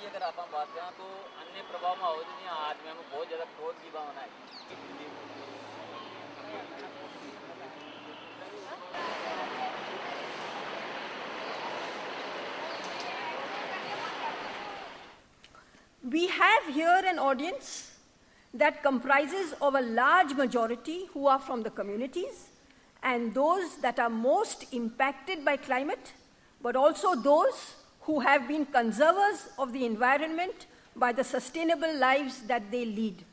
अगर आप बात करें तो अन्य प्रभाव में अवधि आदमी में बहुत ज़्यादा क्रोध की भावना है। We have here an audience that comprises of a large majority who are from the communities and those that are most impacted by climate, but also those who have been conservers of the environment by the sustainable lives that they lead.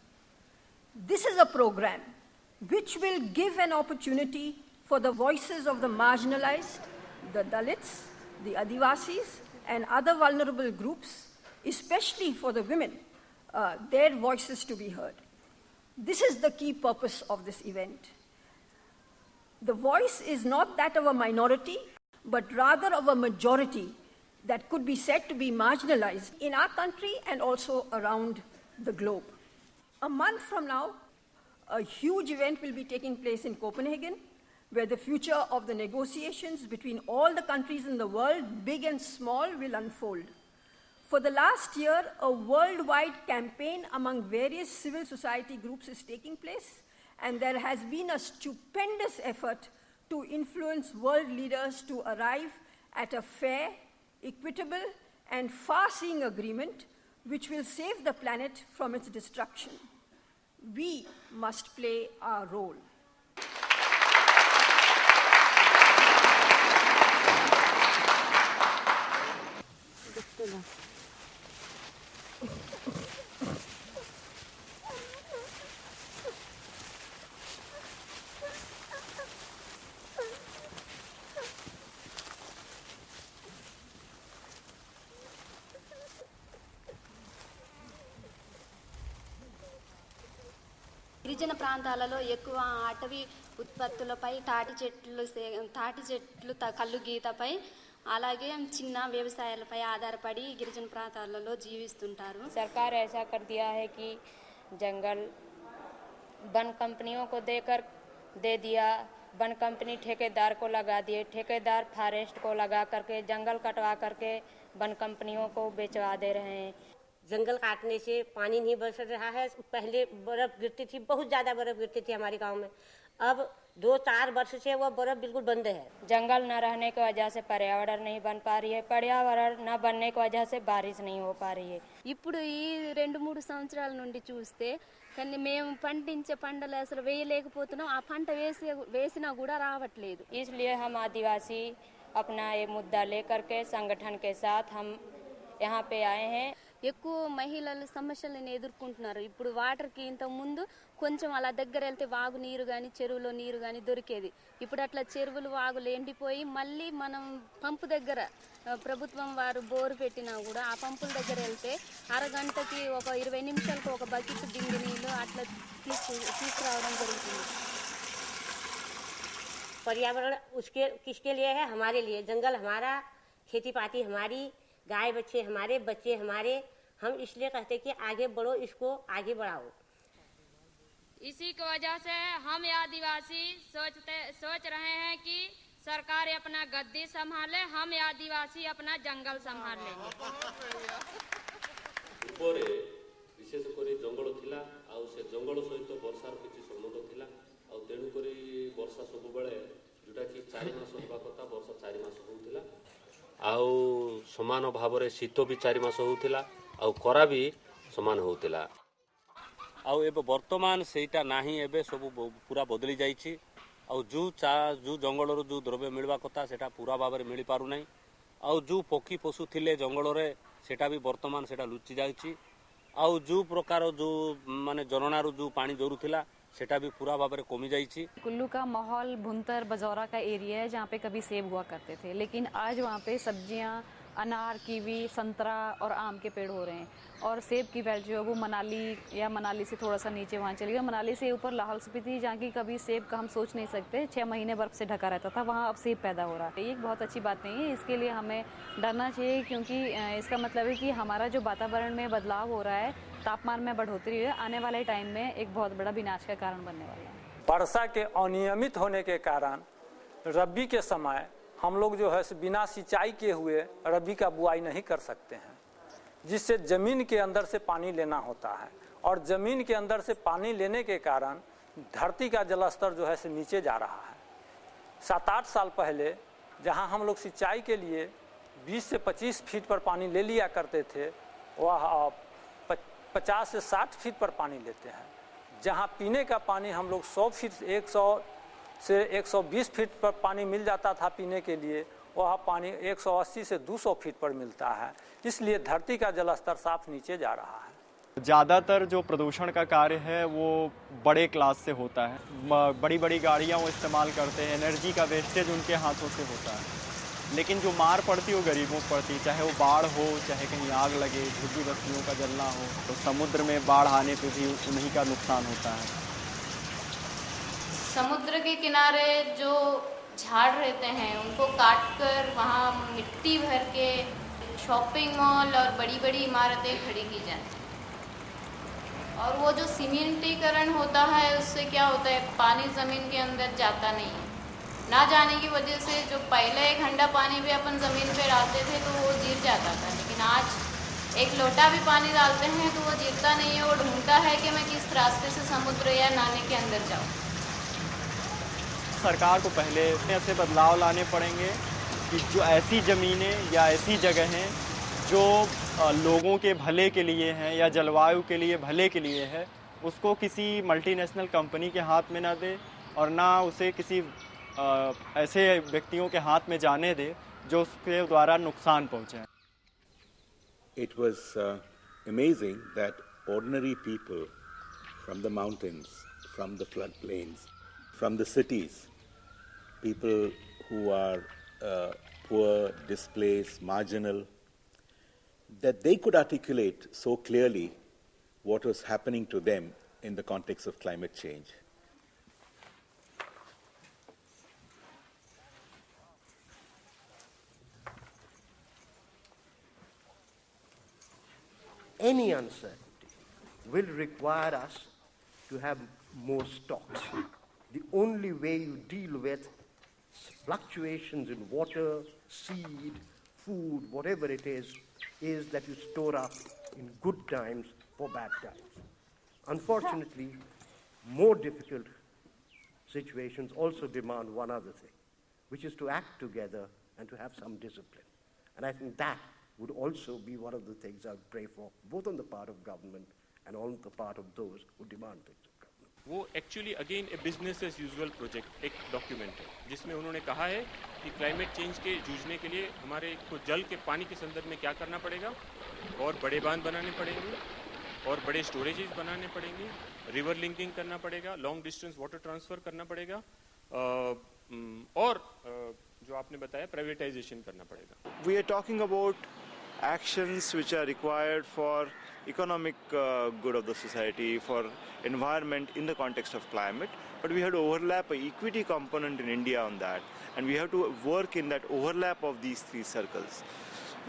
This is a program which will give an opportunity for the voices of the marginalized, the Dalits, the Adivasis, and other vulnerable groups, especially for the women, their voices to be heard. This is the key purpose of this event. The voice is not that of a minority, but rather of a majority that could be said to be marginalized in our country and also around the globe. A month from now, a huge event will be taking place in Copenhagen, where the future of the negotiations between all the countries in the world, big and small, will unfold. For the last year, a worldwide campaign among various civil society groups is taking place, and there has been a stupendous effort to influence world leaders to arrive at a fair, equitable, and far-seeing agreement which will save the planet from its destruction. We must play our role. గిరిజన ప్రాంతాలలో ఎక్కువ అటవీ ఉత్పత్తులపై తాటి చెట్లు కల్లు గీతపై అలాగే చిన్న వ్యవసాయాలపై ఆధారపడి గిరిజన ప్రాంతాలలో జీవిస్తుంటారు. सरकार ऐसा कर दिया है कि जंगल वन कंपनियों को दे दिया. वन कंपनी ठेकेदार को लगा दिए. ठेकेदार फॉरेस्ट को लगा करके जंगल कटवा करके वन कंपनियों को बेचवा दे रहे हैं. जंगल काटने से पानी नहीं बरस रहा है. पहले बर्फ गिरती थी, बहुत ज़्यादा बर्फ गिरती थी हमारे गांव में. अब 2-4 वर्ष से वो बर्फ बिल्कुल बंद है. जंगल न रहने की वजह से पर्यावरण नहीं बन पा रही है. पर्यावरण न बनने की वजह से बारिश नहीं हो पा रही है. ఇప్పుడు ఈ 2-3 సంవత్సరాల నుండి చూస్తే కానీ మేము పండించే పంటలు అసలు వేయలేకపోతున్నాం. ఆ పంట వేసినా కూడా రావట్లేదు. इसलिए हम आदिवासी अपना ये मुद्दा लेकर के संगठन के साथ हम यहाँ पे आए हैं. ఎక్కువ మహిళలు సమస్యలను ఎదుర్కొంటున్నారు. ఇప్పుడు వాటర్కి ఇంత ముందు కొంచెం అలా దగ్గర వెళ్తే వాగు నీరు కానీ చెరువులో నీరు కానీ దొరికేది. ఇప్పుడు అట్లా చెరువులు వాగులు ఎండిపోయి మళ్ళీ మనం పంపు దగ్గర ప్రభుత్వం వారు బోరు పెట్టినా కూడా ఆ పంపుల దగ్గర వెళ్తే అరగంటకి ఒక 20 నిమిషాలకు ఒక బకెట్ బిందె నీళ్ళు అట్లా తీసుకురావడం జరుగుతుంది. पर्यावरण उसके किसके लिए है? हमारे लिए. जंगल हमारा, खेती पाती हमारी, गाय बच्चे हमारे. हम इसलिए कहते कि आगे बढ़ो, इसको आगे बढ़ाओ. इसी की वजह से हम आदिवासी सोच रहे हैं कि सरकार अपना गद्दी संभाले, हम आदिवासी अपना जंगल संभाल लेंगे. ऊपर विशेष करी जंगल थिला आउ से जंगल सहित वर्षार किसी संबंध थिला आउ तेणु करी वर्षा सब बेले जोटा कि 4 मास होगा कथा वर्षा 4 मास होउथिला आउ समान भाव रे शीत भी 4 मास होउथिला आउ खरा भी समान होउथिला. आउ एबे वर्तमान सेटा नाही. एबे सब पूरा बदली जाइछि. आउ जो जंगल रो जो द्रव्य मिलवा कथा सेटा पूरा भाव रे मिल पारु नाही. आउ जो पक्षी पशु थिले जंगल रे सेटा भी वर्तमान सेटा लुचि जाइछि. आउ जो प्रकार जो माने जनना रो जो पानी जरूथिला सेटा भी पूरा भाव रे कमी जाइछि. कुल्लू का माहौल भुंतर बजौरा का एरिया है जहाँ पे कभी सेब हुआ करते थे, लेकिन आज वहाँ पे सब्जियाँ अनार, कीवी, संतरा और आम के पेड़ हो रहे हैं। और सेब की बेल्ट जो है वो मनाली या मनाली से थोड़ा सा नीचे वहाँ चली गई। मनाली से ऊपर लाहौल स्पीति, जहाँ की कभी सेब का हम सोच नहीं सकते, 6 महीने बर्फ़ से ढका रहता था, वहाँ अब सेब पैदा हो रहा है। ये एक बहुत अच्छी बात नहीं है, इसके लिए हमें डरना चाहिए, क्योंकि इसका मतलब है कि हमारा जो वातावरण में बदलाव हो रहा है, तापमान में बढ़ोतरी है, आने वाले टाइम में एक बहुत बड़ा विनाश का कारण बनने वाला है। वर्षा के अनियमित होने के कारण रबी के समय हम लोग जो है बिना सिंचाई किए हुए रबी का बुआई नहीं कर सकते हैं, जिससे ज़मीन के अंदर से पानी लेना होता है। और ज़मीन के अंदर से पानी लेने के कारण धरती का जलस्तर जो है नीचे जा रहा है। 7-8 साल पहले जहां हम लोग सिंचाई के लिए 20 से 25 फीट पर पानी ले लिया करते थे, वह अब 50 से 60 फीट पर पानी लेते हैं। जहां पीने का पानी हम लोग 100 फीट 100 से 120 फीट पर पानी मिल जाता था पीने के लिए, वह पानी 180 से 200 फीट पर मिलता है। इसलिए धरती का जलस्तर साफ नीचे जा रहा है। ज़्यादातर जो प्रदूषण का कार्य है वो बड़े क्लास से होता है। बड़ी बड़ी गाड़ियाँ वो इस्तेमाल करते हैं, एनर्जी का वेस्टेज उनके हाथों से होता है। लेकिन जो मार पड़ती है वो गरीबों को पड़ती है, चाहे वो बाढ़ हो, चाहे कहीं आग लगे, झुग्गी बस्तियों का जलना हो, तो समुद्र में बाढ़ आने पे भी उन्हीं का नुकसान होता है। समुद्र के किनारे जो झाड़ रहते हैं उनको काट कर वहाँ मिट्टी भर के शॉपिंग मॉल और बड़ी बड़ी इमारतें खड़ी की जाएं। और वो जो सीमेंटीकरण होता है उससे क्या होता है, पानी ज़मीन के अंदर जाता नहीं है। ना जाने की वजह से जो पहले एक हंडा पानी भी अपन ज़मीन पे डालते थे तो वो गिर जाता था, लेकिन आज एक लोटा भी पानी डालते हैं तो वो गिरता नहीं है, वो ढूंढता है कि मैं किस रास्ते से समुद्र या नाले के अंदर जाऊँ। सरकार को पहले ऐसे बदलाव लाने पड़ेंगे कि जो ऐसी ज़मीनें या ऐसी जगहें जो लोगों के भले के लिए हैं या जलवायु के लिए भले के लिए है, उसको किसी मल्टीनेशनल कंपनी के हाथ में ना दे और ना उसे किसी ऐसे व्यक्तियों के हाथ में जाने दे जो उसके द्वारा नुकसान पहुंचे। It was amazing that ordinary people from the mountains, from the floodplains, from the cities, people who are poor, displaced, marginal, that they could articulate so clearly what was happening to them in the context of climate change. Any uncertainty will require us to have more stocks. The only way you deal with fluctuations in water, seed, food, whatever it is that you store up in good times for bad times. Unfortunately, more difficult situations also demand one other thing, which is to act together and to have some discipline. And I think that would also be one of the things I would pray for, both on the part of government and on the part of those who demand things of government. वो actually again ए business as usual project एक document है जिसमें उन्होंने कहा है कि climate change के जूझने के लिए हमारे को जल के पानी के संदर्भ में क्या करना पड़ेगा, और बड़े बांध बनाने पड़ेंगे और बड़े स्टोरेजेस बनाने पड़ेंगे, रिवर लिंकिंग करना पड़ेगा, लॉन्ग डिस्टेंस वाटर ट्रांसफ़र करना पड़ेगा, और जो आपने बताया प्राइवेटाइजेशन करना पड़ेगा। We are talking about actions which are required for economic good of the society, for environment in the context of climate, but we have to overlap an equity component in India on that, and we have to work in that overlap of these three circles.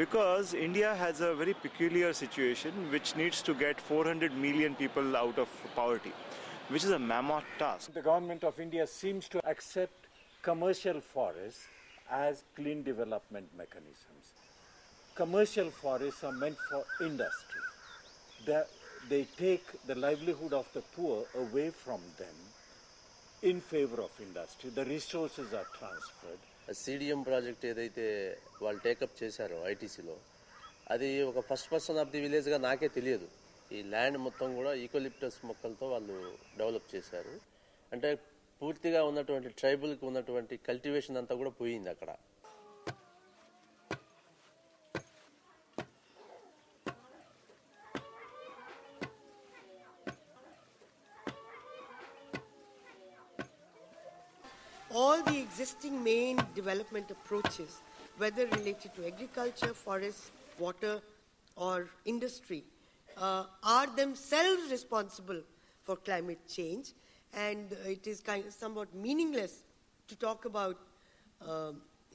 Because India has a very peculiar situation which needs to get 400 million people out of poverty, which is a mammoth task. The government of India seems to accept commercial forests as clean development mechanisms. Commercial forests are meant for industry. They take the livelihood of the poor away from them in favor of industry. The resources are transferred. CDM project ఏదైతే వాళ్ళు take up చేశారో ఐటీసీలో, అది ఒక first person of the విలేజ్గా నాకే తెలియదు. ఈ land మొత్తం కూడా ఈకోలిప్టస్ మొక్కలతో వాళ్ళు డెవలప్ చేశారు. అంటే పూర్తిగా ఉన్నటువంటి ట్రైబల్కి ఉన్నటువంటి కల్టివేషన్ అంతా కూడా పోయింది అక్కడ. All the existing main development approaches whether related to agriculture, forests, water, or industry, are themselves responsible for climate change, and it is somewhat meaningless to talk about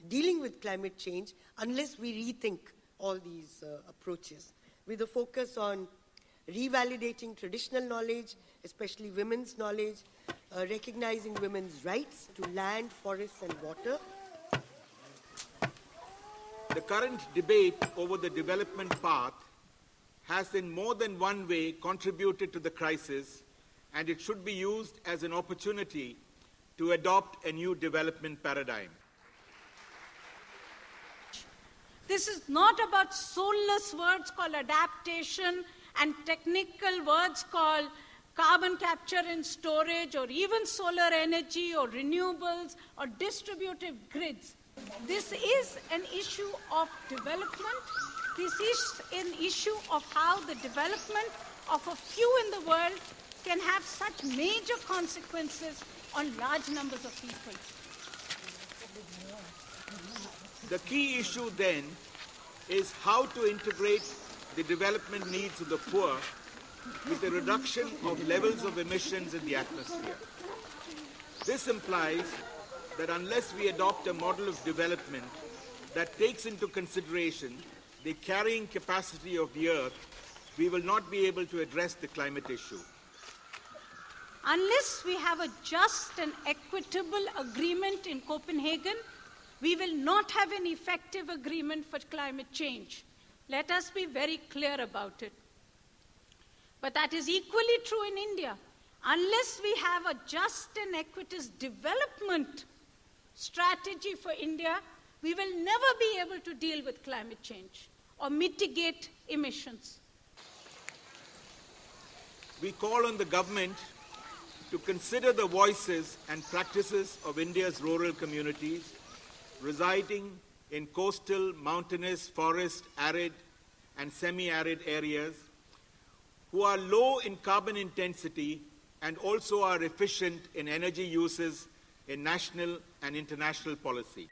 dealing with climate change unless we rethink all these approaches, with a focus on revalidating traditional knowledge, especially women's knowledge, recognizing women's rights to land, forests, and water. The current debate over the development path has in more than one way contributed to the crisis, and it should be used as an opportunity to adopt a new development paradigm. This is not about soulless words called adaptation and technical words called carbon capture and storage, or even solar energy or renewables or distributive grids. This is an issue of development. This is an issue of how the development of a few in the world can have such major consequences on large numbers of people. The key issue then is how to integrate the development needs of the poor with the reduction of levels of emissions in the atmosphere. This implies that unless we adopt a model of development that takes into consideration the carrying capacity of the Earth, we will not be able to address the climate issue. Unless we have a just and equitable agreement in Copenhagen, we will not have an effective agreement for climate change. Let us be very clear about it. But that is equally true in India. Unless we have a just and equitous development strategy for India, we will never be able to deal with climate change or mitigate emissions. We call on the government to consider the voices and practices of India's rural communities residing in coastal, mountainous, forest, arid, and semi-arid areas, who are low in carbon intensity and also are efficient in energy uses in national and international policy.